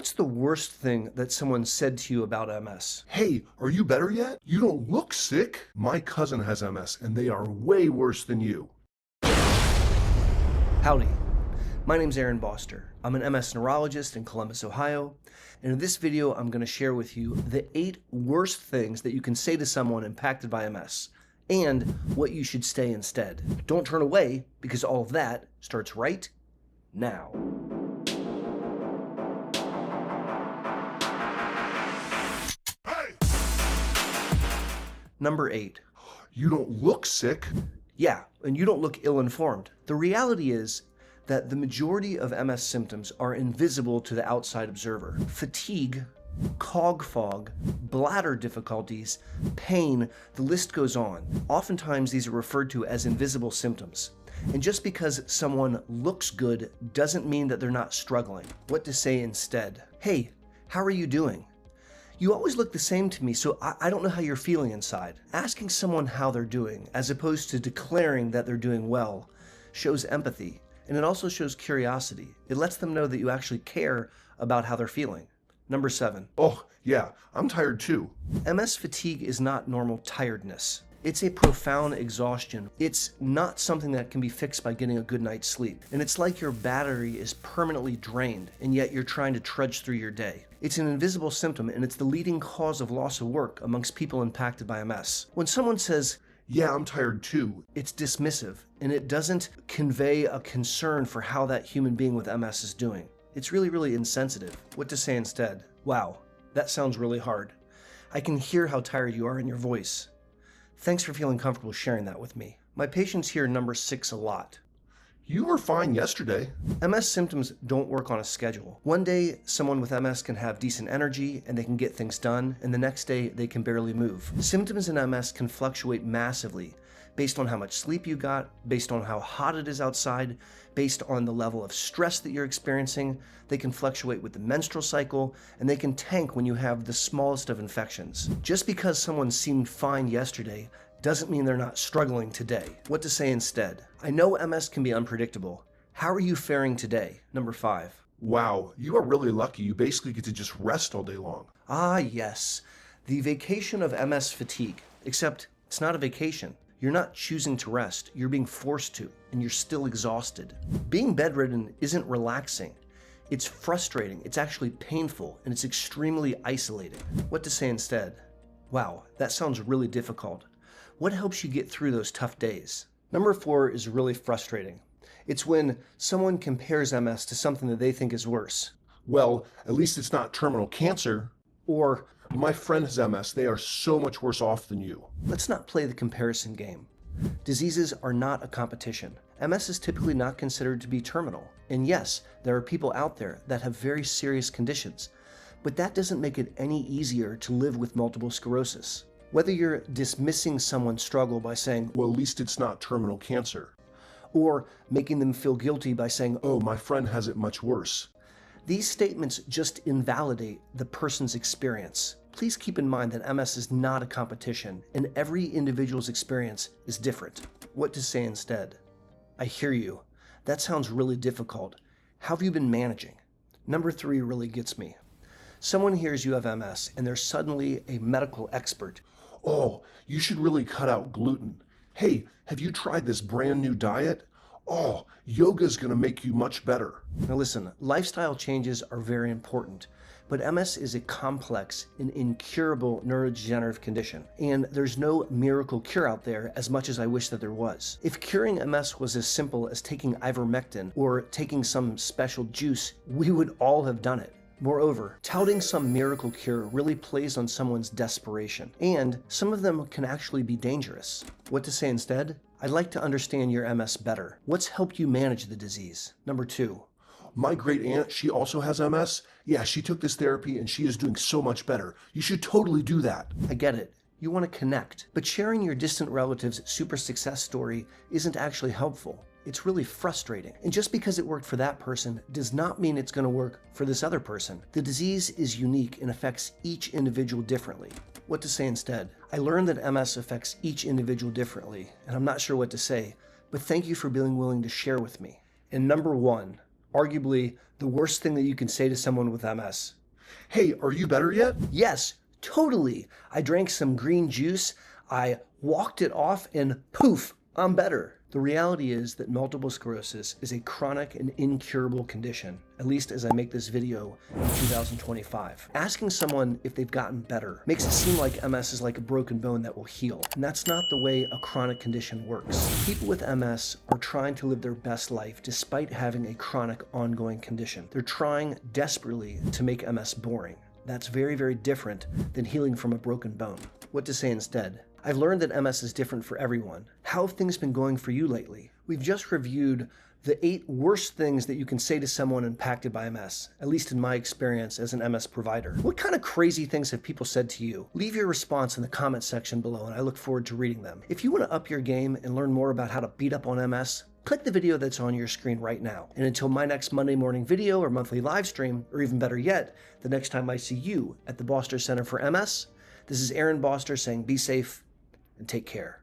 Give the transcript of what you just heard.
What's the worst thing that someone said to you about MS? Hey, are you better yet? You don't look sick. My cousin has MS and they are way worse than you. Howdy. My name's Boster. I'm an MS neurologist in Columbus, Ohio, and in this video I'm going to share with you the 8 worst things that you can say to someone impacted by MS, and what you should say instead. Don't turn away, because all of that starts right now. Hey! Number 8. You don't look sick. Yeah, and you don't look ill-informed. The reality is that the majority of MS symptoms are invisible to the outside observer. Fatigue, cog fog, bladder difficulties, pain, the list goes on. Oftentimes these are referred to as invisible symptoms. And just because someone looks good doesn't mean that they're not struggling. What to say instead? Hey, how are you doing? You always look the same to me, so I don't know how you're feeling inside. Asking someone how they're doing, as opposed to declaring that they're doing well, shows empathy. And it also shows curiosity. It lets them know that you actually care about how they're feeling. Number 7. Oh, yeah, I'm tired too. MS fatigue is not normal tiredness. It's a profound exhaustion. It's not something that can be fixed by getting a good night's sleep. And it's like your battery is permanently drained, and yet you're trying to trudge through your day. It's an invisible symptom, and it's the leading cause of loss of work amongst people impacted by MS. When someone says, Yeah, I'm tired too, it's dismissive, and it doesn't convey a concern for how that human being with MS is doing. It's really insensitive. What to say instead? Wow, that sounds really hard. I can hear how tired you are in your voice. Thanks for feeling comfortable sharing that with me. My patients hear number 6 a lot. You were fine yesterday. MS symptoms don't work on a schedule. One day, someone with MS can have decent energy and they can get things done, and the next day, they can barely move. Symptoms in MS can fluctuate massively based on how much sleep you got, based on how hot it is outside, based on the level of stress that you're experiencing. They can fluctuate with the menstrual cycle, and they can tank when you have the smallest of infections. Just because someone seemed fine yesterday doesn't mean they're not struggling today. What to say instead? I know MS can be unpredictable. How are you faring today? Number 5. Wow, you are really lucky. You basically get to just rest all day long. Ah, yes. The vacation of MS fatigue. Except it's not a vacation. You're not choosing to rest. You're being forced to, and you're still exhausted. Being bedridden isn't relaxing. It's frustrating, it's actually painful, and it's extremely isolating. What to say instead? Wow, that sounds really difficult. What helps you get through those tough days? Number 4 is really frustrating. It's when someone compares MS to something that they think is worse. Well, at least it's not terminal cancer. Or, My friend has MS. They are so much worse off than you. let's not play the comparison game. Diseases are not a competition. MS is typically not considered to be terminal. And yes, there are people out there that have very serious conditions, but that doesn't make it any easier to live with multiple sclerosis. Whether you're dismissing someone's struggle by saying, Well, at least it's not terminal cancer. or making them feel guilty by saying, Oh, my friend has it much worse. these statements just invalidate the person's experience. Please keep in mind that MS is not a competition, and every individual's experience is different. What to say instead? I hear you. That sounds really difficult. How have you been managing? Number 3 really gets me. Someone hears you have MS, and they're suddenly a medical expert. Oh, you should really cut out gluten. Hey, have you tried this brand new diet? Oh, yoga's gonna make you much better. Now listen, lifestyle changes are very important, but MS is a complex and incurable neurodegenerative condition, and there's no miracle cure out there as much as I wish that there was. If curing MS was as simple as taking ivermectin or taking some special juice, we would all have done it. Moreover, touting some miracle cure really plays on someone's desperation, and some of them can actually be dangerous. What to say instead? I'd like to understand your MS better. What's helped you manage the disease? Number 2. My great aunt, she also has MS. Yeah, she took this therapy and she is doing so much better. You should totally do that. I get it. You want to connect, but sharing your distant relative's super success story isn't actually helpful. It's really frustrating. And just because it worked for that person does not mean it's going to work for this other person. The disease is unique and affects each individual differently. What to say instead? I learned that MS affects each individual differently, and I'm not sure what to say, but thank you for being willing to share with me. And number 1, arguably the worst thing that you can say to someone with MS. Hey, are you better yet? Yes, totally. I drank some green juice, I walked it off, and poof, I'm better. The reality is that multiple sclerosis is a chronic and incurable condition, at least as I make this video in 2025. Asking someone if they've gotten better makes it seem like MS is like a broken bone that will heal, and that's not the way a chronic condition works. People with MS are trying to live their best life despite having a chronic ongoing condition. They're trying desperately to make MS boring. That's very, very different than healing from a broken bone. What to say instead? I've learned that MS is different for everyone. How have things been going for you lately? We've just reviewed the 8 worst things that you can say to someone impacted by MS, at least in my experience as an MS provider. What kind of crazy things have people said to you? Leave your response in the comment section below, and I look forward to reading them. If you want to up your game and learn more about how to beat up on MS, click the video that's on your screen right now. And until my next Monday morning video or monthly live stream, or even better yet, the next time I see you at the Boster Center for MS, this is Aaron Boster saying be safe and take care.